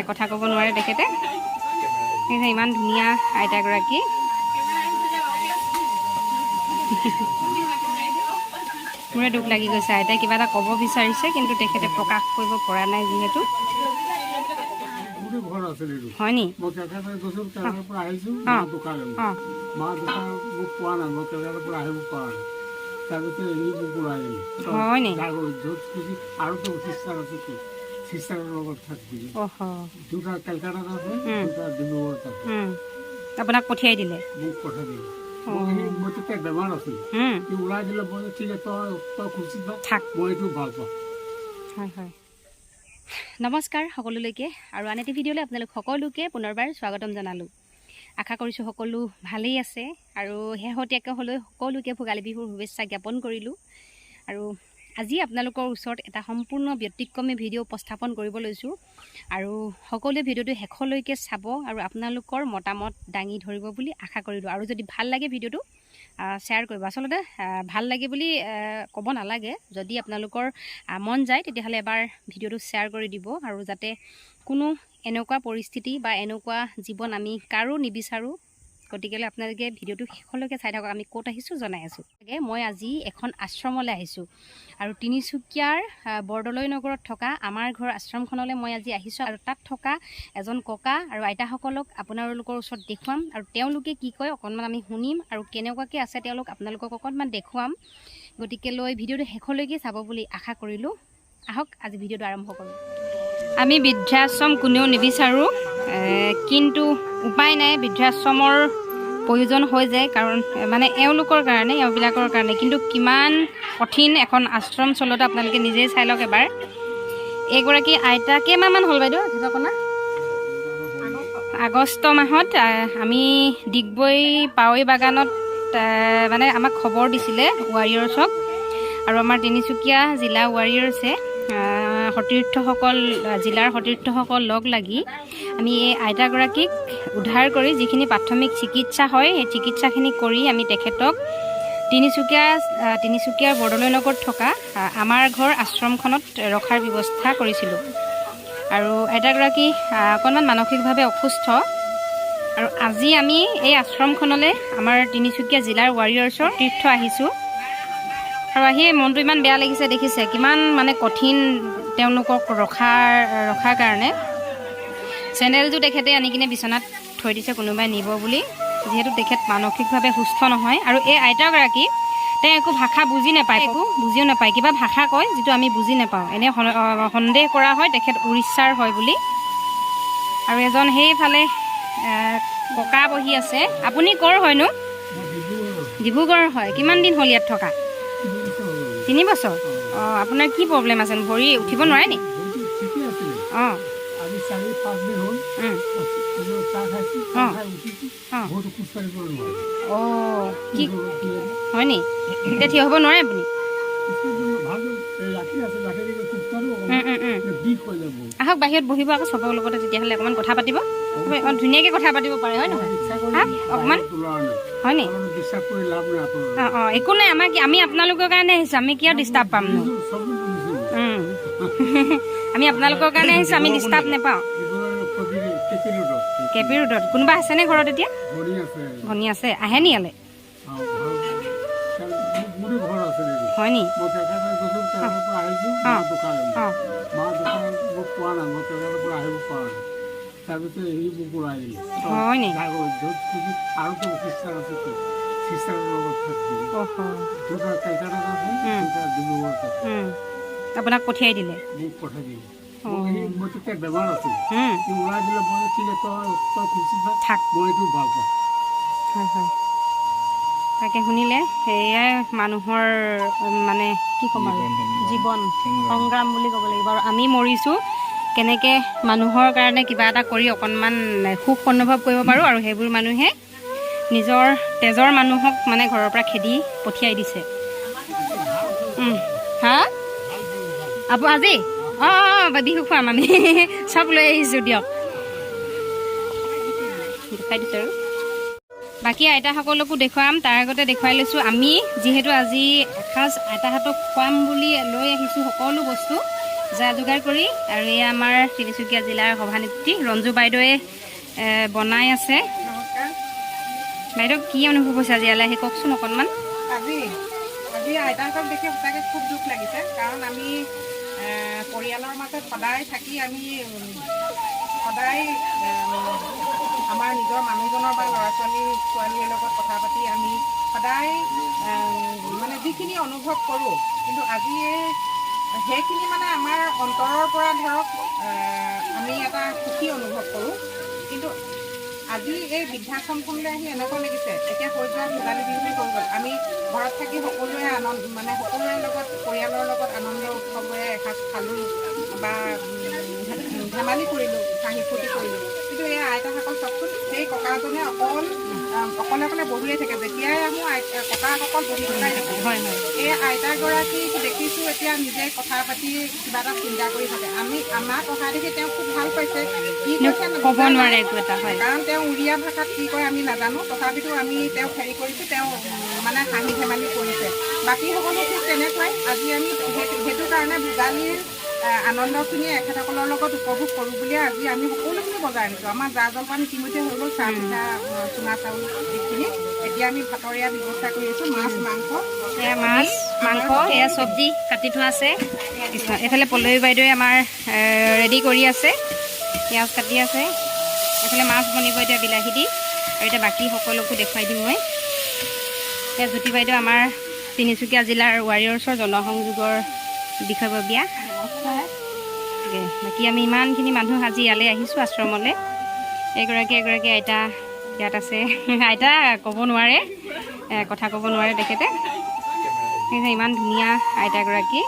কথা ক'ব নোৱাৰে তেখেতে। ইমান ধুনীয়া আইতাগৰাকী। মোৰে দুখ লাগি গৈছে, আইতাই কিবা এটা ক'ব বিচাৰিছে কিন্তু তেখেতে প্ৰকাশ কৰিব পৰা নাই যিহেতু। হয় নি? হয় নি? আপোনাক পঠিয়াই দিলে? নমস্কাৰ সকলোলৈকে, আৰু আন এটি ভিডিঅ'লৈ আপোনালোক সকলোকে পুনৰবাৰ স্বাগতম জনালোঁ। আশা কৰিছোঁ সকলো ভালেই আছে, আৰু শেহতীয়াকৈ হ'লেও সকলোকে ভোগালী বিহুৰ শুভেচ্ছা জ্ঞাপন কৰিলোঁ। আৰু আজি আপোনালোকৰ ওচৰত এটা সম্পূৰ্ণ ব্যতিক্ৰমী ভিডিঅ' উপস্থাপন কৰিব লৈছোঁ, আৰু সকলোৱে ভিডিঅ'টো শেষলৈকে চাব আৰু আপোনালোকৰ মতামত দাঙি ধৰিব বুলি আশা কৰিলোঁ। আৰু যদি ভাল লাগে ভিডিঅ'টো শ্বেয়াৰ কৰিব। আচলতে ভাল লাগে বুলি ক'ব নালাগে, যদি আপোনালোকৰ মন যায় তেতিয়াহ'লে এবাৰ ভিডিঅ'টো শ্বেয়াৰ কৰি দিব, আৰু যাতে কোনো এনেকুৱা পৰিস্থিতি বা এনেকুৱা জীৱন আমি কাৰো নিবিচাৰোঁ। গতিকেলৈ আপোনালোকে ভিডিঅ'টো শেষলৈকে চাই থাকক। আমি ক'ত আহিছোঁ জনাই আছোঁ। মই আজি এখন আশ্ৰমলৈ আহিছোঁ, আৰু তিনিচুকীয়াৰ বৰদলৈ নগৰত থকা আমাৰ ঘৰ আশ্ৰমখনলৈ মই আজি আহিছোঁ, আৰু তাত থকা এজন ককা আৰু আইতাসকলক আপোনালোকৰ ওচৰত দেখুৱাম, আৰু তেওঁলোকে কি কয় অকণমান আমি শুনিম, আৰু কেনেকুৱাকৈ আছে তেওঁলোক আপোনালোকক অকণমান দেখুৱাম। গতিকেলৈ ভিডিঅ'টো শেষলৈকে চাব বুলি আশা কৰিলোঁ। আহক আজি ভিডিঅ'টো আৰম্ভ কৰোঁ। আমি বৃদ্ধাশ্ৰম কোনেও নিবিচাৰোঁ, কিন্তু উপায় নাই, বৃদ্ধাশ্ৰমৰ প্ৰয়োজন হৈ যায়, কাৰণ মানে এওঁবিলাকৰ কাৰণে। কিন্তু কিমান কঠিন এখন আশ্ৰম চলোৱাটো আপোনালোকে নিজেই চাই লওক এবাৰ। এইগৰাকী আইতা কেইমাহমান হ'ল বাইদেউ ঠিকনা? আগষ্ট মাহত আমি ডিগবৈ পাৱৈ বাগানত মানে আমাক খবৰ দিছিলে ৱাৰিয়ৰ্ছক, আৰু আমাৰ তিনিচুকীয়া জিলা ৱাৰিয়ৰ্ছে জিলাৰ সতীৰ্থসকল লগ লাগি আমি এই আইতাগৰাকীক উদ্ধাৰ কৰি যিখিনি প্ৰাথমিক চিকিৎসা হয় সেই চিকিৎসাখিনি কৰি আমি তেখেতক তিনিচুকীয়াৰ বৰদলৈ নগৰত থকা আমাৰ ঘৰ আশ্ৰমখনত ৰখাৰ ব্যৱস্থা কৰিছিলোঁ। আৰু আইতাগৰাকী অকণমান মানসিকভাৱে অসুস্থ, আৰু আজি আমি এই আশ্ৰমখনলৈ আমাৰ তিনিচুকীয়া জিলাৰ ৱাৰিয়ৰ্ছৰ তীৰ্থ আহিছোঁ, আৰু আহি মনটো ইমান বেয়া লাগিছে। দেখিছে কিমান মানে কঠিন তেওঁলোকক ৰখাৰ কাৰণে। চেণ্ডেলযোৰ তেখেতে আনি কিনে বিচনাত থৈ দিছে কোনোবাই নিব বুলি, যিহেতু তেখেত মানসিকভাৱে সুস্থ নহয়। আৰু এই আইতাগৰাকী তেওঁ একো ভাষা বুজি নাপায়, বুজিও নাপায়, কিবা ভাষা কয় যিটো আমি বুজি নাপাওঁ। এনেই সন্দেহ কৰা হয় তেখেত উৰিষ্যাৰ হয় বুলি। আৰু এজন সেইফালে ককা বহি আছে। আপুনি ক'ৰ হয়নো? ডিব্ৰুগড় হয়। কিমান দিন হ'ল ইয়াত থকা? 3 বছৰ। অঁ, আপোনাৰ কি প্ৰব্লেম আছে? ভৰি উঠিব নোৱাৰে নি? অঁ, কি হয় নি? এতিয়া থিয় হ'ব নোৱাৰে আপুনি? আহক বাহিৰত বহিব আকৌ চবৰ লগতে, তেতিয়াহ'লে অকণমান কথা পাতিব, ধুনীয়াকৈ কথা পাতিব পাৰে, হয় নহয়? অকণমান হয় নি? অঁ, একো নাই, আমি আপোনালোকৰ কাৰণে আহিছোঁ, আমি কিয় ডিষ্টাৰ্ব পামনো? আমি আপোনালোকৰ কাৰণে আহিছোঁ, আমি ডিষ্টাৰ্ব নাপাওঁ। কেপি ৰোডত কোনোবা আছেনে ঘৰত এতিয়া? ভনী আছে। আহে নি ইয়ালৈ? হয় নি? হয় নি? আপোনাক পঠিয়াই দিলে? তাকে শুনিলে, সেয়াই মানুহৰ মানে কি ক'ম আৰু, জীৱন সংগ্ৰাম বুলি ক'ব লাগিব। আৰু আমি মৰিছোঁ কেনেকৈ মানুহৰ কাৰণে কিবা এটা কৰি অকণমান সুখ অনুভৱ কৰিব পাৰোঁ, আৰু সেইবোৰ মানুহে নিজৰ তেজৰ মানুহক মানে ঘৰৰ পৰা খেদি পঠিয়াই দিছে। হা আজি বিহু খুৱাম আমি, চব লৈ আহিছোঁ দিয়ক, দেখাই দিছোঁ। আৰু বাকী আইতাসকলকো দেখুৱাম, তাৰ আগতে দেখুৱাই লৈছোঁ। আমি যিহেতু আজি এসাঁজ আইতাহঁতক খুৱাম বুলি লৈ আহিছোঁ সকলো বস্তু, যা যোগাৰ কৰি আৰু এয়া আমাৰ তিনিচুকীয়া জিলাৰ সভানেত্ৰী ৰঞ্জু বাইদেৱে বনাই আছে। বাইদেউ কি অনুভৱ হৈছে আজি ইয়ালৈ আহি কওকচোন অকণমান। আজি আইতাহঁতক দেখি সঁচাকৈ খুব দুখ লাগিছে, কাৰণ আমি পৰিয়ালৰ মাজত সদায় থাকি আমি সদায় আমাৰ নিজৰ মানুহজনৰ বা ল'ৰা ছোৱালীৰ লগত কথা পাতি আমি সদায় মানে যিখিনি অনুভৱ কৰোঁ, কিন্তু আজি সেইখিনি মানে আমাৰ অন্তৰৰ পৰা ধৰক আমি এটা সুখী অনুভৱ কৰোঁ। কিন্তু আজি এই বৃদ্ধাশ্ৰমখনলৈ আহি এনেকুৱা লাগিছে, এতিয়া হৈ যোৱা ভোগালী বিহু হৈ গ'ল, আমি ঘৰত থাকি সকলোৱে সকলোৰে লগত পৰিয়ালৰ লগত আনন্দ উৎসৱেৰে এসাঁজ খালোঁ বা ধেমালি কৰিলোঁ, হাঁহি ফূৰ্তি কৰিলোঁ। কিন্তু এই আইতাসকল চাওকচোন, সেই ককাজনে অকলে বহিয়ে থাকে। যেতিয়াই আহোঁ ককাসকল বহি থকাই দেখোঁ। এই আইতাগৰাকীক দেখিছোঁ এতিয়া নিজে কথা পাতি কিবা এটা চিন্তা কৰি থাকে। আমাক অহা দেখি তেওঁ খুব ভাল পাইছে। কি কৈছে ক'ব নোৱাৰে একো এটা, হয়, কাৰণ তেওঁ উৰিয়া ভাষাত কি কয় আমি নাজানো, তথাপিতো আমি তেওঁক হেৰি কৰিছোঁ, তেওঁ মানে হাঁহি ধেমালি কৰিছে। বাকী সকলো ঠিক তেনেকুৱাই। আজি আমি সেইটো কাৰণে ভোগালীৰ আনন্দখিনি এখেতসকলৰ লগত উপভোগ কৰোঁ বুলিয়ে আজি আমি সকলোখিনি বজাই আনিছোঁ। আমাৰ জা জলপান ইতিমধ্যে হৈ গ'ল, চাহ পিঠা, চুঙা চাউল এইখিনি। এতিয়া আমি ভাতৰ এয়া ব্যৱস্থা কৰি আছোঁ, মাছ মাংস, এয়া চব্জি কাটি থোৱা আছে। এইফালে পল্লৱী বাইদেৱে আমাৰ ৰেডি কৰি আছে, পিঁয়াজ কাটি আছে। এইফালে মাছ বনিব এতিয়া বিলাহী দি, আৰু এতিয়া বাকী সকলোকো দেখুৱাই দিম মই। এতিয়া জ্যোতি বাইদেউ আমাৰ তিনিচুকীয়া জিলাৰ ৱাৰিয়ৰ্ছৰ জনসংযোগৰ বিষয়ববীয়া। বাকী আমি ইমানখিনি মানুহ আজি ইয়ালৈ আহিছোঁ আশ্ৰমলৈ। এগৰাকী আইতা ইয়াত আছে। আইতা ক'ব নোৱাৰে, কথা ক'ব নোৱাৰে তেখেতে। ইমান ধুনীয়া আইতাগৰাকী।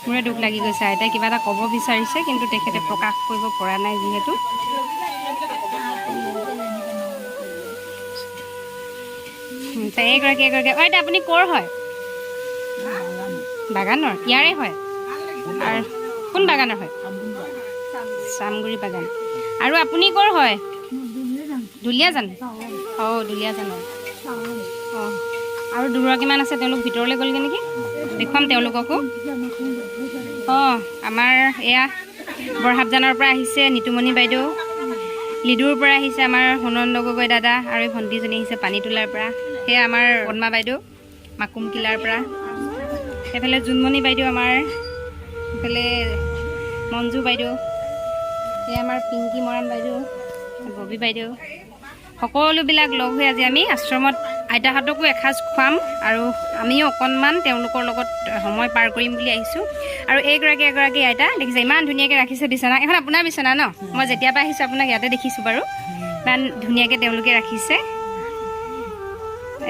মোৰে দুখ লাগি গৈছে, আইতাই কিবা এটা ক'ব বিচাৰিছে কিন্তু তেখেতে প্ৰকাশ কৰিব পৰা নাই যিহেতু। এগৰাকী আইতা আপুনি ক'ৰ হয়? বাগানৰ, ইয়াৰে হয়। আৰু কোন বাগানৰ হয়? চামগুৰি বাগান। আৰু আপুনি ক'ৰ হয়? দুলীয়াজান। দুলীয়াজানৰ। আৰু দুগৰাকীমান আছে, তেওঁলোক ভিতৰলৈ গ'লগৈ নেকি? দেখুৱাম তেওঁলোককো। আমাৰ এয়া বৰহাটজানৰ পৰা আহিছে নিতুমণি বাইদেউ, লিডুৰ পৰা আহিছে আমাৰ সুনন্দ গগৈ দাদা, আৰু এই ভণ্টিজনী আহিছে পানীতোলাৰ পৰা। সেয়া আমাৰ পদ্মা বাইদেউ মাকুমকিলাৰ পৰা। সেইফালে জোনমণি বাইদেউ আমাৰ, এইফালে মঞ্জু বাইদেউ, সেয়া আমাৰ পিংকি মৰাণ বাইদেউ, ববী বাইদেউ। সকলোবিলাক লগ হৈ আজি আমি আশ্ৰমত আইতাহঁতকো এসাঁজ খুৱাম আৰু আমিও অকণমান তেওঁলোকৰ লগত সময় পাৰ কৰিম বুলি আহিছোঁ। আৰু এগৰাকী আইতা দেখিছে ইমান ধুনীয়াকৈ ৰাখিছে বিচনা। এখন আপোনাৰ বিচনা ন? মই যেতিয়াৰ পৰা আহিছোঁ আপোনাক ইয়াতে দেখিছোঁ বাৰু। ইমান ধুনীয়াকৈ তেওঁলোকে ৰাখিছে।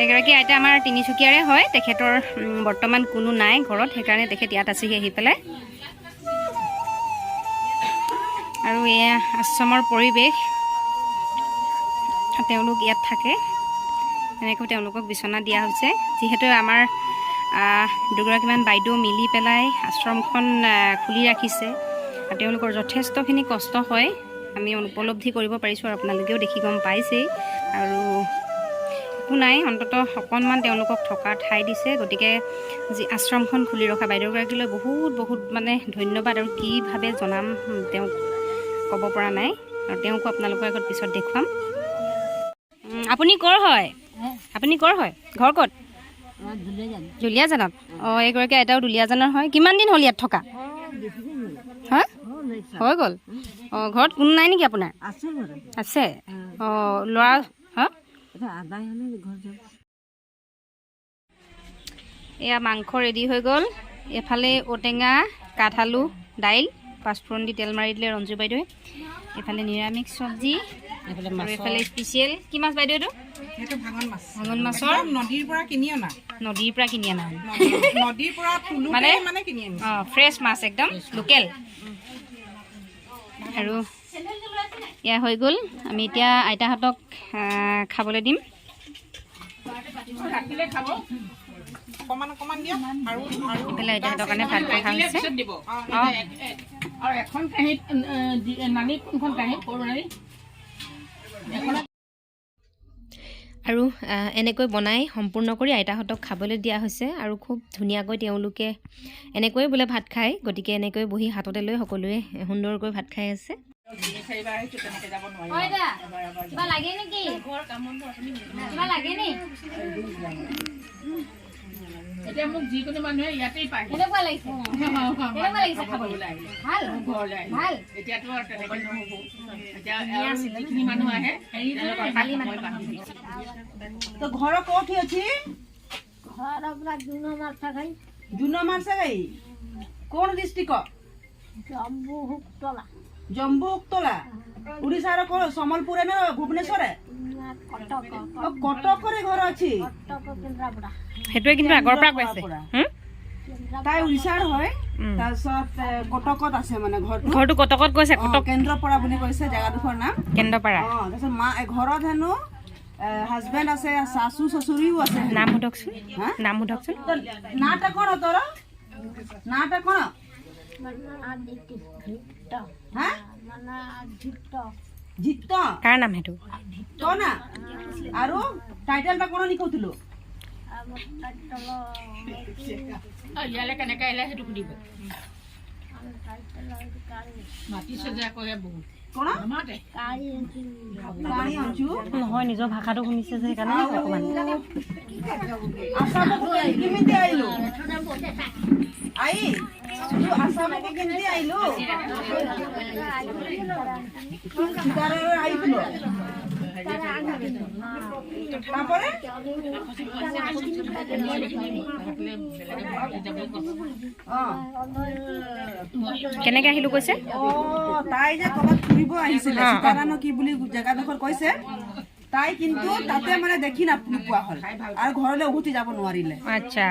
এগৰাকী আইতা আমাৰ তিনিচুকীয়াৰে হয়, তেখেতৰ বৰ্তমান কোনো নাই ঘৰত, সেইকাৰণে তেখেত ইয়াত আছেহি আহি পেলাই। আৰু এয়া আশ্ৰমৰ পৰিৱেশ, তেওঁলোক ইয়াত থাকে। এনেকৈ তেওঁলোকক বিচনা দিয়া হৈছে। যিহেতু আমাৰ দুগৰাকীমান বাইদেউ মিলি পেলাই আশ্ৰমখন খুলি ৰাখিছে, আৰু তেওঁলোকৰ যথেষ্টখিনি কষ্ট হয়, আমি উপলব্ধি কৰিব পাৰিছোঁ, আৰু আপোনালোকেও দেখি গম পাইছেই। আৰু একো নাই, অন্ততঃ অকণমান তেওঁলোকক থকা ঠাই দিছে। গতিকে যি আশ্ৰমখন খুলি ৰখা বাইদেউগৰাকীলৈ বহুত মানে ধন্যবাদ, আৰু কিভাৱে জনাম তেওঁক ক'ব পৰা নাই, আৰু তেওঁকো আপোনালোকৰ আগত পিছত দেখুৱাম। আপুনি ক'ৰ হয়? ঘৰ ক'ত? দুলীয়াজানত। এগৰাকী আইতাও দুলীয়াজানৰ হয়। কিমান দিন হ'ল ইয়াত থকা? হা, হৈ গ'ল। ঘৰত কোনো নাই নেকি আপোনাৰ? আছে। ল'ৰা এয়া মাংস ৰেডি হৈ গ'ল। এফালে ঔটেঙা, কাঠআলু, দাইল, পাঁচফোৰণ দি তেল মাৰি দিলে ৰঞ্জু বাইদেৱে। এইফালে নিৰামিষ চব্জি, আৰু এইফালে স্পেচিয়েল কি মাছ বাইদেউ এইটো? সেইটো ভাঙন মাছ। ভাঙন মাছৰ নদীৰ পৰা কিনি অনা। নদীৰ পৰা কিনি অনা মানে কিনি আনিছোঁ। ফ্ৰেছ মাছ একদম লোকেল। আৰু এয়া হৈ গ'ল। আমি এতিয়া আইতাহঁতক খাবলৈ দিম। এইফালে আইতাহঁতৰ কাৰণে ভাত ৰখা হৈছে। আৰু এনেকৈ বনাই সম্পূৰ্ণ কৰি আইতাহঁতক খাবলৈ দিয়া হৈছে আৰু খুব ধুনীয়াকৈ তেওঁলোকে এনেকৈয়ে বোলে ভাত খায়, গতিকে এনেকৈ বহি হাততে লৈ সকলোৱে সুন্দৰকৈ ভাত খাই আছে। এতিয়া মোক যিকোনো মানুহে ইয়াতেই পায়। এতিয়াতো আৰু তেনেকৈ নহ'ব। এতিয়া যিখিনি মানুহ আহে ঘৰ কোଠି ଅଛି? জুন মাৰ্চাগাই কোন ডিস্ট্ৰিক্ট? জম্বু উত্তলা। ওড়িশাৰ কোন সম্বলপুৰে না ভুবনেশ্বৰে? কটকৰে ঘৰ আছে। সেইটোৱে কিন্তু আগৰ পৰা কৈ আছে। তাই ওড়িশাৰ হয়, তাৰপিছত কটকত আছে মানে ঘৰটো কটকত কৈছে। কটক কেন্দ্ৰপাৰা বুলি কৈছে জেগাডোখৰ নাম কেন্দ্ৰপাৰা। তাৰপিছত মা ঘৰত হেনো হাজবেণ্ড আছে, শাশু শ্বশুৰীও আছে। নাম সোধকচোন, নাম সোধকচোন। নাটা কোন তোৰ? নাটা কোন? জিত কাৰ নাম সেইটো? তো না আৰু টাইটেলটা কোন লিখৌছিলো? ইয়ালে কেনেকৈ আহিলে সেইটো সুধিব। মাতিছে যে আকৌ বহুত নহয়, নিজৰ ভাষাটো শুনিছে যে সেইকাৰণে অকণমান কেমিতি আহিলো আই আসামকে কেমিতি আহিলো আহিলো তাৰপৰে কেনেকে আহিলো কৈছে? তাই যে কবাত ফুৰিব আহিছিলে সীতাৰাণ কি বুলি জেগাডোখৰ কৈছে, তাই কিন্তু তাতে মানে দেখি নোপোৱা হ'ল আৰু ঘৰলৈ উভতি যাব নোৱাৰিলে। আচ্ছা,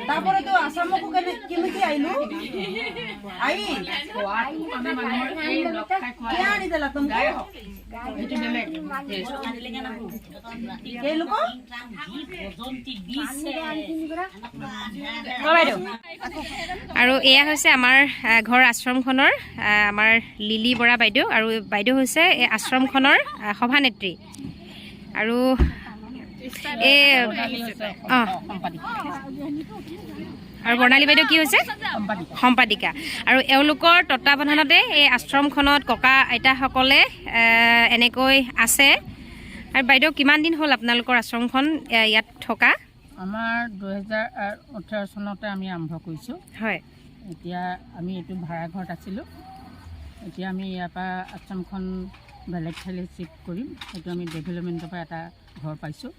তাৰপৰে তো আসামকো কেমিতি আহিলো আই কে আনি দিলা তুমি? আৰু এয়া হৈছে আমাৰ ঘৰ আশ্ৰমখনৰ আমাৰ লিলি বৰা বাইদেউ, আৰু বাইদেউ হৈছে এই আশ্ৰমখনৰ সভানেত্ৰী। আৰু এই আৰু বৰ্ণালী বাইদেউ কি হৈছে? সম্পাদিকা। আৰু এওঁলোকৰ তত্বাৱধানতে এই আশ্ৰমখনত ককা আইতাসকলে এনেকৈ আছে। আৰু বাইদেউ কিমান দিন হ'ল আপোনালোকৰ আশ্ৰমখন ইয়াত থকা? আমাৰ 2018 চনতে আমি আৰম্ভ কৰিছোঁ। হয়, এতিয়া আমি এইটো ভাড়া ঘৰত আছিলোঁ। এতিয়া আমি ইয়াৰ পৰা আশ্ৰমখন বেলেগ ঠাইলৈ শ্বিফ্ট কৰিম। সেইটো আমি ডেভেলপমেণ্টৰ পৰা এটা ঘৰ পাইছোঁ।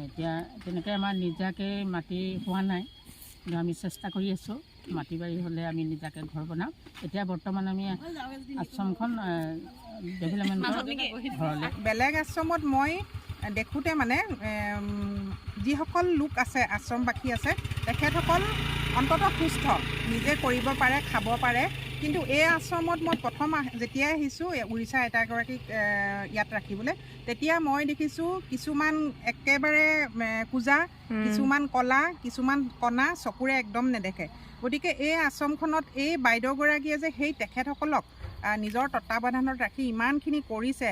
এতিয়া তেনেকৈ আমাৰ নিজাকৈ মাটি হোৱা নাই, কিন্তু আমি চেষ্টা কৰি আছোঁ। মাটি বাৰী হ'লে আমি নিজাকৈ ঘৰ বনাম। এতিয়া বৰ্তমান আমি আশ্ৰমখন ডেভেলপমেণ্টৰ ঘৰলৈ। বেলেগ আশ্ৰমত মই দেখোঁতে মানে যিসকল লোক আছে, আশ্ৰমবাসী আছে, তেখেতসকল অন্ততঃ সুস্থ, নিজে কৰিব পাৰে, খাব পাৰে। কিন্তু এই আশ্ৰমত মই প্ৰথম যেতিয়াই আহিছোঁ উৰিষ্যাৰ আইতাগৰাকীক ইয়াত ৰাখিবলৈ, তেতিয়া মই দেখিছোঁ কিছুমান একেবাৰে কোজা, কিছুমান কলা, কিছুমান কণা, চকুৰে একদম নেদেখে। গতিকে এই আশ্ৰমখনত এই বাইদেউগৰাকীয়ে যে সেই তেখেতসকলক নিজৰ তত্বাৱধানত ৰাখি ইমানখিনি কৰিছে,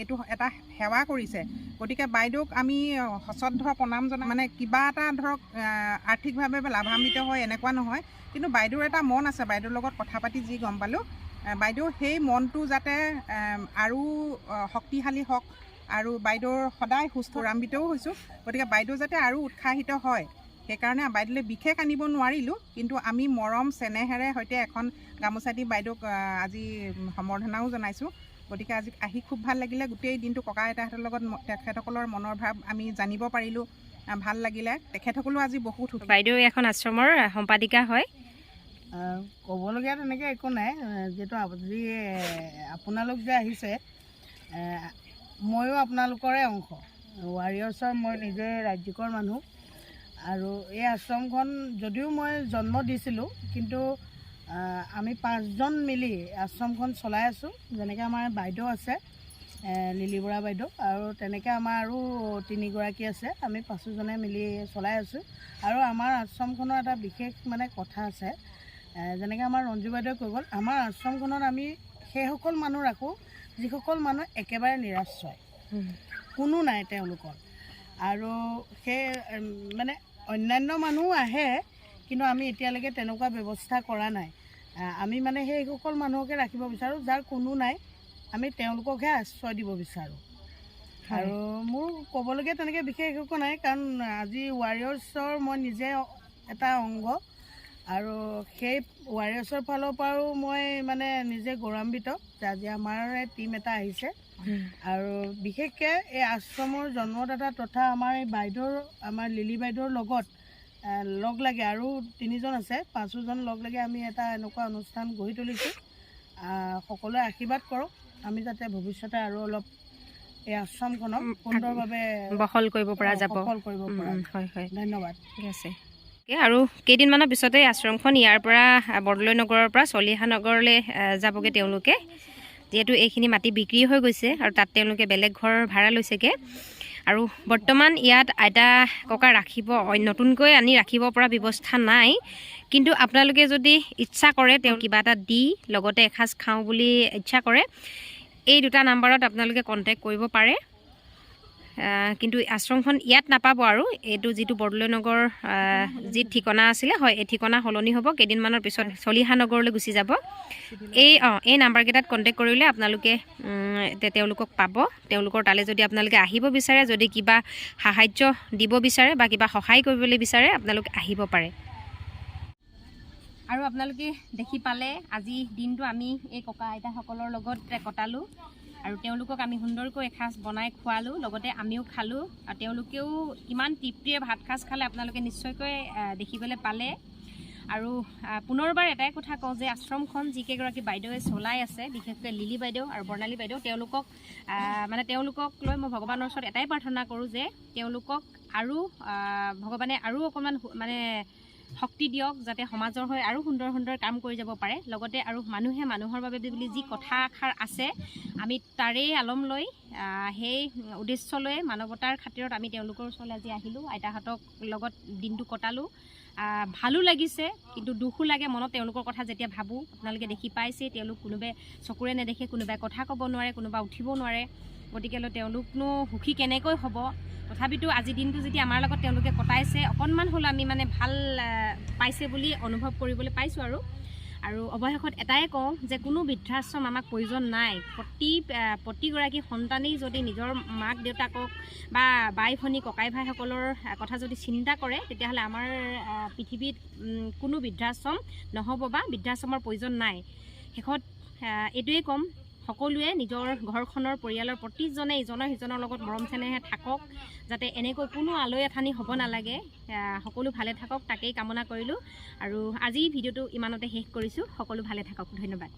এইটো এটা সেৱা কৰিছে। গতিকে বাইদেউক আমি সশ্ৰদ্ধ প্ৰণাম জনাই, মানে কিবা এটা ধৰক আৰ্থিকভাৱে লাভান্বিত হয় এনেকুৱা নহয়, কিন্তু বাইদেউৰ এটা মন আছে। বাইদেউৰ লগত কথা পাতি যি গম পালোঁ, বাইদেউ সেই মনটো যাতে আৰু শক্তিশালী হওক, আৰু বাইদেউৰ সদায় সুস্থৰান্বিতও হৈছোঁ। গতিকে বাইদেউ যাতে আৰু উৎসাহিত হয়, সেইকাৰণে বাইদেউলৈ বিশেষ আনিব নোৱাৰিলোঁ, কিন্তু আমি মৰম চেনেহেৰে সৈতে এখন গামোচা দি বাইদেউক আজি সম্বৰ্ধনাও জনাইছোঁ। গতিকে আজি আহি খুব ভাল লাগিলে। গোটেই দিনটো ককা আইতাহঁতৰ লগত তেখেতসকলৰ মনৰ ভাৱ আমি জানিব পাৰিলোঁ, ভাল লাগিলে। তেখেতসকলেও আজি বহুত বাইদেউ এখন আশ্ৰমৰ সম্পাদিকা হয়। ক'বলগীয়া তেনেকৈ একো নাই, যিহেতু আজি আপোনালোক যে আহিছে, ময়ো আপোনালোকৰে অংশ। ৱাৰিয়ৰ্ছৰ মই নিজে ৰাজ্যিকৰ মানুহ। আৰু এই আশ্ৰমখন যদিও মই জন্ম দিছিলোঁ, কিন্তু আমি 5জন মিলি আশ্ৰমখন চলাই আছোঁ। যেনেকৈ আমাৰ বাইদেউ আছে, লিলি বৰা বাইদেউ, আৰু তেনেকৈ আমাৰ আৰু 3গৰাকী আছে। আমি 5জনে মিলি চলাই আছোঁ। আৰু আমাৰ আশ্ৰমখনৰ এটা বিশেষ মানে কথা আছে, যেনেকৈ আমাৰ ৰঞ্জু বাইদেৱে কৈ গ'ল, আমাৰ আশ্ৰমখনত আমি সেইসকল মানুহ ৰাখোঁ যিসকল মানুহ একেবাৰে নিৰাশ্ৰয়। কোনো নাই তেওঁলোকৰ। আৰু সেই মানে অন্যান্য মানুহ আহে, কিন্তু আমি এতিয়ালৈকে তেনেকুৱা ব্যৱস্থা কৰা নাই। আমি মানে সেইসকল মানুহকে ৰাখিব বিচাৰোঁ যাৰ কোনো নাই, আমি তেওঁলোককহে আশ্ৰয় দিব বিচাৰোঁ। আৰু মোৰ ক'বলগীয়া তেনেকৈ বিশেষ একো নাই, কাৰণ আজি ৱাৰিয়ৰ্ছৰ মই নিজে এটা অংগ, আৰু সেই ৱাৰিয়ৰ্ছৰ ফালৰ পৰাও মই মানে নিজে গৌৰৱান্বিত যে আজি আমাৰ টীম এটা আহিছে। আৰু বিশেষকৈ এই আশ্ৰমৰ জন্মদাতা তথা আমাৰ এই বাইদেউৰ, আমাৰ লিলি বাইদেউৰ লগত লগ লাগি আৰু 3জন আছে, 5জন লগ লাগি আমি এটা এনেকুৱা অনুষ্ঠান গঢ়ি তুলিছোঁ। সকলোৱে আশীৰ্বাদ কৰক, আমি যাতে ভৱিষ্যতে আৰু অলপ এই আশ্ৰমখনক সুন্দৰভাৱে বহল কৰিব পৰা যাব। হয়, ধন্যবাদ। ঠিক আছে। আৰু কেইদিনমানৰ পিছতে আশ্ৰমখন ইয়াৰ পৰা বৰদলৈ নগৰৰ পৰা চলিহা নগৰলৈ যাবগৈ তেওঁলোকে, যিহেতু এইখিনি মাটি বিক্ৰী হৈ গৈছে আৰু তাত তেওঁলোকে বেলেগ ঘৰ ভাড়া লৈছেগৈ। আৰু বৰ্তমান ইয়াত আইতা ককা ৰাখিব, নতুনকৈ আনি ৰাখিব পৰা ব্যৱস্থা নাই। কিন্তু আপোনালোকে যদি ইচ্ছা কৰে, তেওঁ কিবা এটা দি লগতে এসাঁজ খাওঁ বুলি ইচ্ছা কৰে, এই 2টা নাম্বাৰত আপোনালোকে কণ্টেক্ট কৰিব পাৰে। কিন্তু আশ্ৰমখন ইয়াত নাপাব, আৰু এইটো যিটো বৰদলৈ নগৰ যি ঠিকনা আছিলে, হয়, এই ঠিকনা সলনি হ'ব। কেইদিনমানৰ পিছত চলিহা নগৰলৈ গুচি যাব। এই নাম্বাৰকেইটাত কণ্টেক্ট কৰিলে আপোনালোকে তেওঁলোকক পাব। তেওঁলোকৰ তালৈ যদি আপোনালোকে আহিব বিচাৰে, যদি কিবা সাহাৰ্য দিব বিচাৰে বা কিবা সহায় কৰিবলৈ বিচাৰে, আপোনালোকে আহিব পাৰে। আৰু আপোনালোকে দেখি পালে, আজি দিনটো আমি এই ককা আইতাসকলৰ লগত কটালোঁ, আৰু তেওঁলোকক আমি সুন্দৰকৈ এসাঁজ বনাই খোৱালোঁ, লগতে আমিও খালোঁ। আৰু তেওঁলোকেও কিমান তৃপ্তিৰে ভাত সাঁজ খালে আপোনালোকে নিশ্চয়কৈ দেখিবলৈ পালে। আৰু পুনৰবাৰ এটাই কথা কওঁ যে আশ্ৰমখন যিকেইগৰাকী বাইদেৱে চলাই আছে, বিশেষকৈ লিলি বাইদেউ আৰু বৰ্ণালী বাইদেউ, তেওঁলোকক লৈ মই ভগৱানৰ ওচৰত এটাই প্ৰাৰ্থনা কৰোঁ যে তেওঁলোকক আৰু ভগৱানে আৰু অকণমান মানে শক্তি দিয়ক, যাতে সমাজৰ হৈ আৰু সুন্দৰ সুন্দৰ কাম কৰি যাব পাৰে। লগতে আৰু মানুহে মানুহৰ বাবে বুলি যি কথাষাৰ আছে, আমি তাৰেই আলম লৈ সেই উদ্দেশ্য লৈ মানৱতাৰ খাতিৰত আমি তেওঁলোকৰ ওচৰলৈ আজি আহিলোঁ। আইতাহঁতক লগত দিনটো কটালোঁ। ভালো লাগিছে, কিন্তু দুখো লাগে মনত তেওঁলোকৰ কথা যেতিয়া ভাবোঁ। আপোনালোকে দেখি পাইছে, তেওঁলোক কোনোবাই চকুৰে নেদেখে, কোনোবাই কথা ক'ব নোৱাৰে, কোনোবাই উঠিব নোৱাৰে। গতিকেলৈ তেওঁলোকনো সুখী কেনেকৈ হ'ব। তথাপিতো আজি দিনটো যেতিয়া আমাৰ লগত তেওঁলোকে কটাইছে, অকণমান হ'লেও আমি মানে ভাল পাইছে বুলি অনুভৱ কৰিবলৈ পাইছোঁ। আৰু অৱশেষত এটাই কওঁ যে কোনো বৃদ্ধাশ্ৰম আমাক প্ৰয়োজন নাই। প্ৰতিগৰাকী সন্তানেই যদি নিজৰ মাক দেউতাকক বা বাই ভনী ককাই ভাইসকলৰ কথা যদি চিন্তা কৰে, তেতিয়াহ'লে আমাৰ পৃথিৱীত কোনো বৃদ্ধাশ্ৰম নহ'ব বা বৃদ্ধাশ্ৰমৰ প্ৰয়োজন নাই। শেষত এইটোৱেই ক'ম, সকলোৱে নিজৰ ঘৰখনৰ পৰিয়ালৰ প্ৰতিজনে ইজনৰ সিজনৰ লগত মৰম চেনেহে থাকক, যাতে এনেকৈ কোনো আলৈ আথানি হ'ব নালাগে। সকলো ভালে থাকক, তাকেই কামনা কৰিলোঁ। আৰু আজি ভিডিঅ'টো ইমানতে শেষ কৰিছোঁ। সকলো ভালে থাকক, ধন্যবাদ।